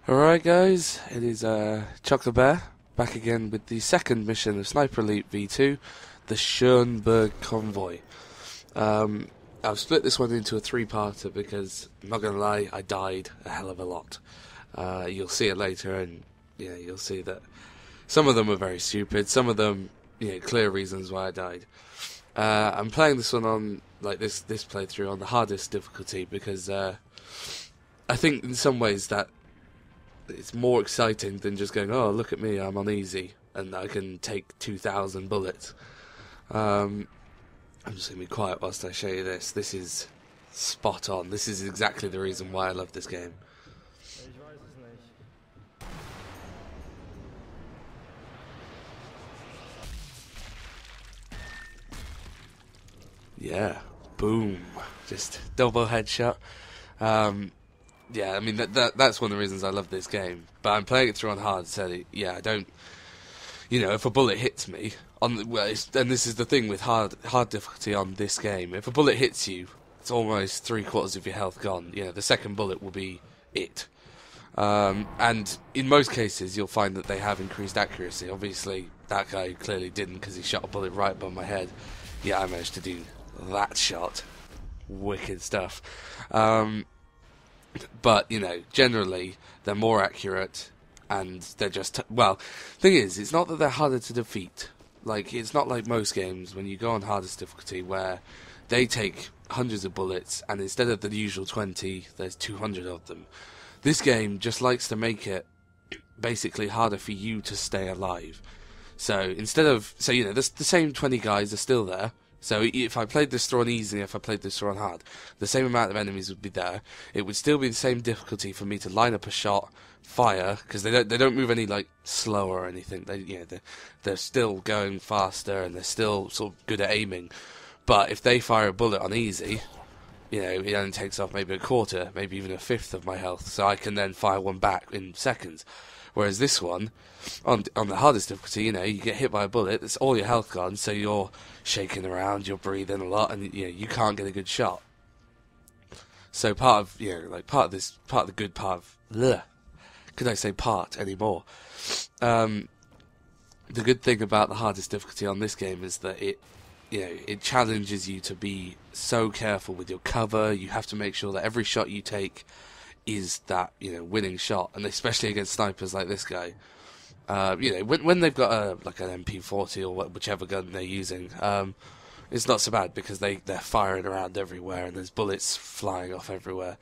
Alright guys, it is Chocolate Bear, back again with the second mission of Sniper Elite V2, the Schonberg Convoy. I've split this one into a three-parter because, I'm not going to lie, I died a hell of a lot. You'll see it later, and yeah, you'll see that some of them were very stupid, some of them, clear reasons why I died. I'm playing this one on, like this playthrough on the hardest difficulty because I think in some ways that it's more exciting than just going, oh, look at me, I'm on easy, and I can take 2,000 bullets. I'm just going to be quiet whilst I show you this. This is spot on. This is exactly the reason why I love this game. Yeah, boom. Just double headshot. Yeah, I mean, that's one of the reasons I love this game. But I'm playing it through on hard, so yeah, I don't... if a bullet hits me... and this is the thing with hard difficulty on this game. If a bullet hits you, it's almost 3/4 of your health gone. The second bullet will be it. And in most cases, you'll find that they have increased accuracy. Obviously, that guy clearly didn't because he shot a bullet right above my head. Yeah, I managed to do that shot. Wicked stuff. But, generally, they're more accurate, and they're just... well, thing is, it's not that they're harder to defeat. Like, it's not like most games when you go on hardest difficulty where they take hundreds of bullets, and instead of the usual 20, there's 200 of them. This game just likes to make it basically harder for you to stay alive. So, instead of... so, the same 20 guys are still there. So if I played this through on easy, if I played this through on hard, the same amount of enemies would be there. It would still be the same difficulty for me to line up a shot, fire, because they don't move any slower or anything. They're still going faster and they're still sort of good at aiming. But if they fire a bullet on easy, it only takes off maybe a quarter, maybe even a fifth of my health, so I can then fire one back in seconds. Whereas this one, on the hardest difficulty, you get hit by a bullet, it's all your health gone, so you're shaking around, you're breathing a lot, and you can't get a good shot. So part of the good part of... ugh, could I say part anymore? The good thing about the hardest difficulty on this game is that it challenges you to be so careful with your cover. You have to make sure that every shot you take is that winning shot, and especially against snipers like this guy. When they've got an MP40 or whichever gun they're using, it's not so bad because they're firing around everywhere and there's bullets flying off everywhere.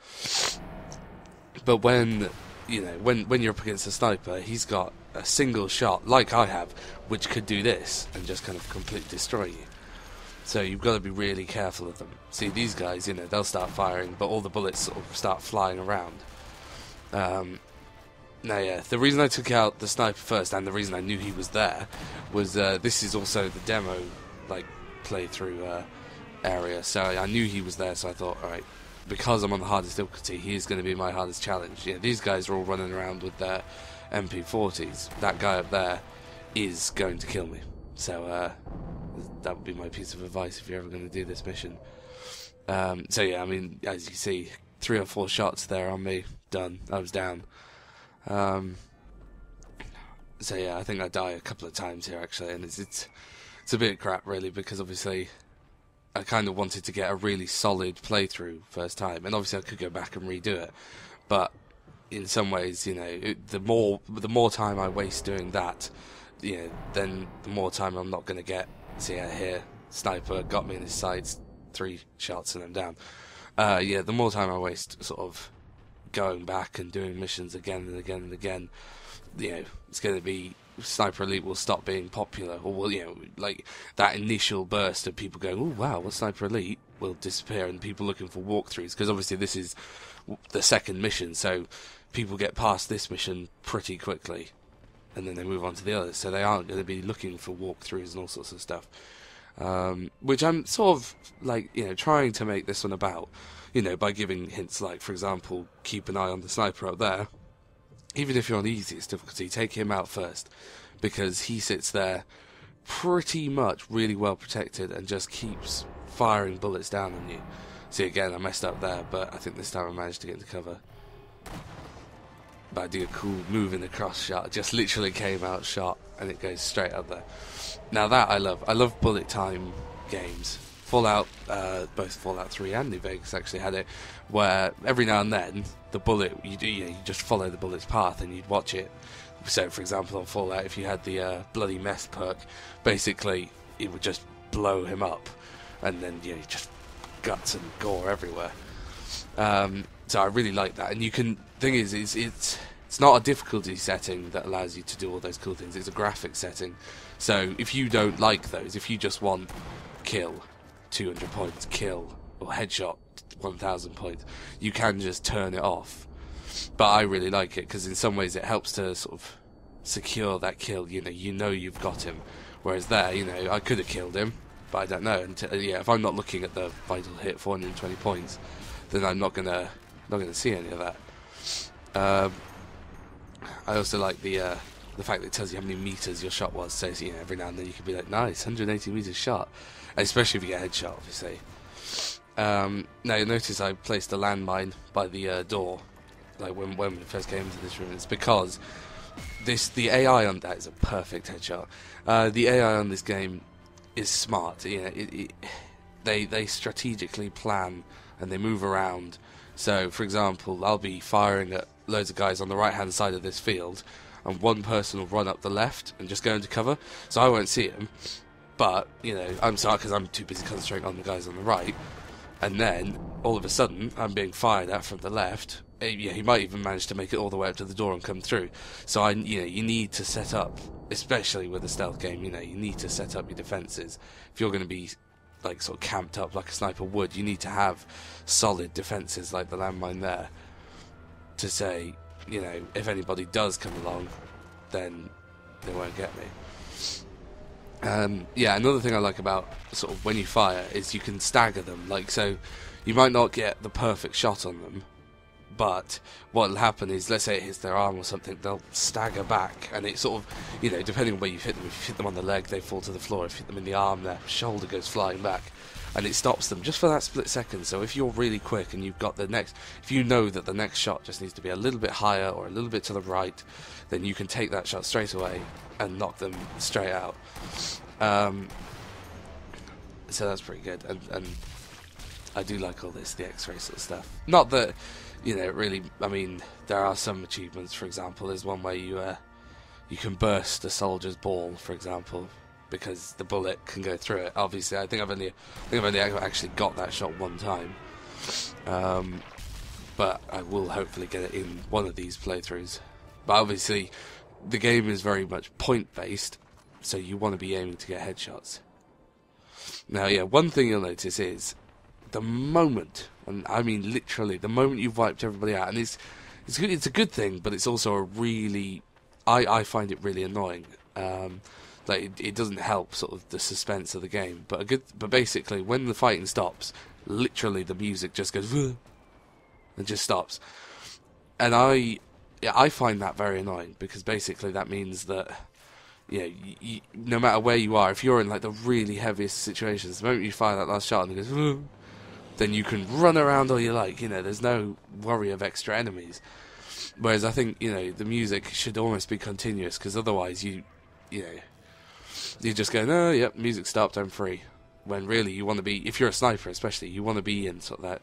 But when you're up against a sniper, he's got a single shot like I have, which could do this and just kind of completely destroy you. So you've got to be really careful of them. See, these guys, they'll start firing, but all the bullets sort of start flying around. Now, yeah, the reason I took out the sniper first, and the reason I knew he was there, was this is also the demo, playthrough area. So I knew he was there, so I thought, alright, because I'm on the hardest difficulty, he is going to be my hardest challenge. These guys are all running around with their MP40s. That guy up there is going to kill me. So, that would be my piece of advice if you're ever going to do this mission. So yeah, I mean, as you see, 3 or 4 shots there on me, done. I was down. So yeah, I think I die a couple of times here actually, and it's a bit crap really, because obviously I kind of wanted to get a really solid playthrough first time, and obviously I could go back and redo it, but in some ways, the more time I waste doing that, then the more time I'm not going to get. See, here, sniper got me in his sights, 3 shots and I'm down. Yeah, the more time I waste sort of going back and doing missions again and again and again, it's going to be... Sniper Elite will stop being popular, or will, that initial burst of people going, oh wow, what's Sniper Elite, will disappear, and people looking for walkthroughs, because obviously this is the second mission, so people get past this mission pretty quickly, and then they move on to the others, so they aren't going to be looking for walkthroughs and all sorts of stuff. Which I'm sort of, trying to make this one about, by giving hints like, for example, keep an eye on the sniper up there. Even if you're on the easiest difficulty, take him out first, because he sits there pretty much really well protected and just keeps firing bullets down on you. See, again, I messed up there, but I think this time I managed to get into cover. But I do a cool move in the cross shot. It just literally came out shot, and it goes straight up there. Now that I love. I love bullet time games. Fallout, both Fallout 3 and New Vegas actually had it, where every now and then the bullet, you just follow the bullet's path and you'd watch it. So, for example, on Fallout, if you had the bloody meth perk, basically it would just blow him up, and then just guts and gore everywhere. So I really like that. And you can, thing is, it's not a difficulty setting that allows you to do all those cool things. It's a graphic setting. So if you don't like those, if you just want kill 200 points, kill or headshot 1000 points, you can just turn it off. But I really like it because in some ways it helps to sort of secure that kill. You know you've got him. Whereas there, I could have killed him, but I don't know. Until, if I'm not looking at the vital hit 420 points, then I'm not gonna see any of that. I also like the fact that it tells you how many meters your shot was. So every now and then you can be like, nice, 180 meters shot, especially if you get a headshot, obviously. Now you'll notice I placed a landmine by the door, like when we first came into this room. It's because the AI on that is a perfect headshot. The AI on this game is smart. They strategically plan and they move around. So, for example, I'll be firing at loads of guys on the right-hand side of this field, and one person will run up the left and just go into cover, so I won't see him. But I'm sorry because I'm too busy concentrating on the guys on the right. And then all of a sudden, I'm being fired at from the left. He might even manage to make it all the way up to the door and come through. So you need to set up, especially with a stealth game. You need to set up your defenses. If you're going to be like sort of camped up like a sniper would, you need to have solid defenses like the landmine there. To say, if anybody does come along, then they won't get me. Another thing I like about sort of when you fire is you can stagger them. Like, so you might not get the perfect shot on them, but what'll happen is, let's say it hits their arm or something, they'll stagger back, and it sort of, depending on where you've hit them, if you hit them on the leg, they fall to the floor. If you hit them in the arm, their shoulder goes flying back, and it stops them just for that split second. So if you're really quick and you've got if you know that the next shot just needs to be a little bit higher or a little bit to the right, then you can take that shot straight away and knock them straight out. So that's pretty good, and I do like all this, the X-ray sort of stuff. Not that, really, I mean, there are some achievements. For example, there's one where you can burst a soldier's ball, for example, because the bullet can go through it. Obviously, I think I've only actually got that shot one time, but I will hopefully get it in one of these playthroughs. But obviously, the game is very much point-based, so you want to be aiming to get headshots. Now, one thing you'll notice is the moment, and I mean literally, the moment you've wiped everybody out, and it's a good thing, but it's also a really, I find it really annoying. It doesn't help sort of the suspense of the game. But basically, when the fighting stops, literally the music just goes and just stops, and I find that very annoying, because basically that means that no matter where you are, if you're in like the really heaviest situations, the moment you fire that last shot and it goes, then you can run around all you like. There's no worry of extra enemies. Whereas I think the music should almost be continuous, because otherwise you just go, no, yep, music stopped, I'm free. When really you want to be, if you're a sniper especially, you want to be in sort of that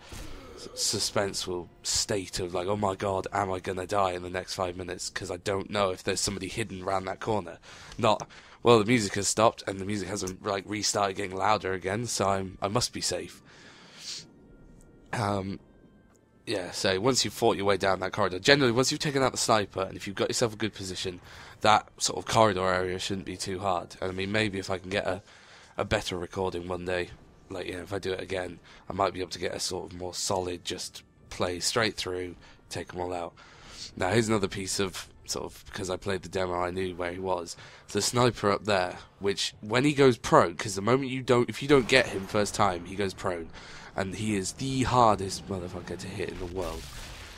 suspenseful state of like, oh my god, am I going to die in the next 5 minutes, because I don't know if there's somebody hidden around that corner. Not, well, the music has stopped and the music hasn't like restarted getting louder again, so I must be safe. So once you've fought your way down that corridor, generally once you've taken out the sniper, and if you've got yourself a good position, that sort of corridor area shouldn't be too hard. And I mean, maybe if I can get a better recording one day, like, if I do it again, I might be able to get a sort of more solid, just play straight through, take them all out. Now here's another piece of sort of, because I played the demo, I knew where he was. The sniper up there, which when he goes prone, because the moment if you don't get him first time, he goes prone, and he is the hardest motherfucker to hit in the world,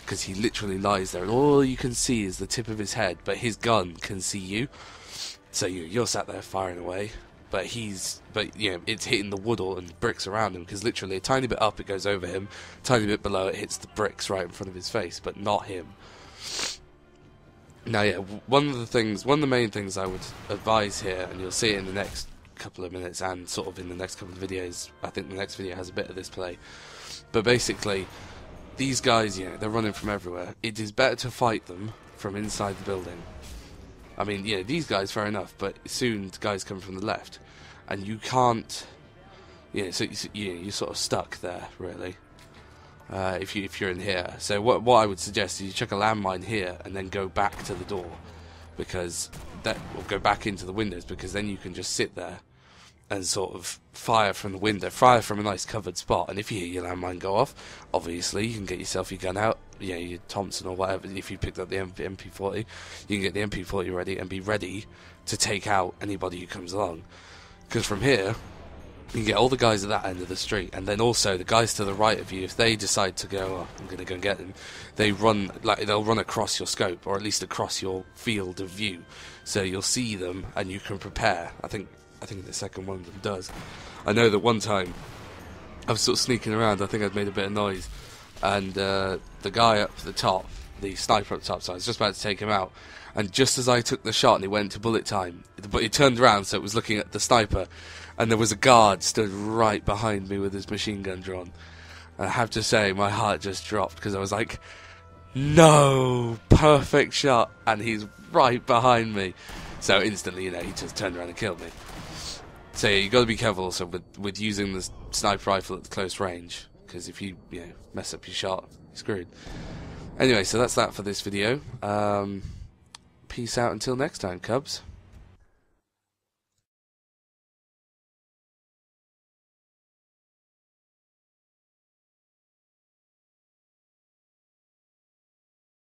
because he literally lies there and all you can see is the tip of his head, but his gun can see you, so you're sat there firing away, but it's hitting the wood and bricks around him, because literally a tiny bit up it goes over him, a tiny bit below it hits the bricks right in front of his face, but not him. Now, yeah, one of the main things I would advise here, and you'll see it in the next couple of minutes and sort of in the next couple of videos. I think the next video has a bit of this play. But basically, these guys, they're running from everywhere. It is better to fight them from inside the building. I mean, these guys, fair enough, but soon guys come from the left. And you can't... so you're sort of stuck there, really. If you're in here. So what I would suggest is you chuck a landmine here and then go back to the door, because or go back into the windows, because then you can just sit there and sort of fire from the window, fire from a nice covered spot. And if you hear your landmine go off, obviously you can get yourself your gun out, your Thompson or whatever. If you picked up the MP40, you can get the MP40 ready and be ready to take out anybody who comes along. Because from here, you can get all the guys at that end of the street, and then also the guys to the right of you, if they decide to go, oh, I'm going to go and get them, they'll run across your scope, or at least across your field of view, so you'll see them and you can prepare. I think the second one of them does. I know that one time I was sort of sneaking around, I think I'd made a bit of noise, and the guy up the top, the sniper up the top, so I was just about to take him out, and just as I took the shot and he went to bullet time, but he turned around, so it was looking at the sniper, and there was a guard stood right behind me with his machine gun drawn. And I have to say, my heart just dropped, because I was like, no, perfect shot, and he's right behind me. So instantly, he just turned around and killed me. So you got to be careful also with using the sniper rifle at the close range, because if you mess up your shot, you're screwed. Anyway, so that's that for this video. Peace out until next time, Cubs.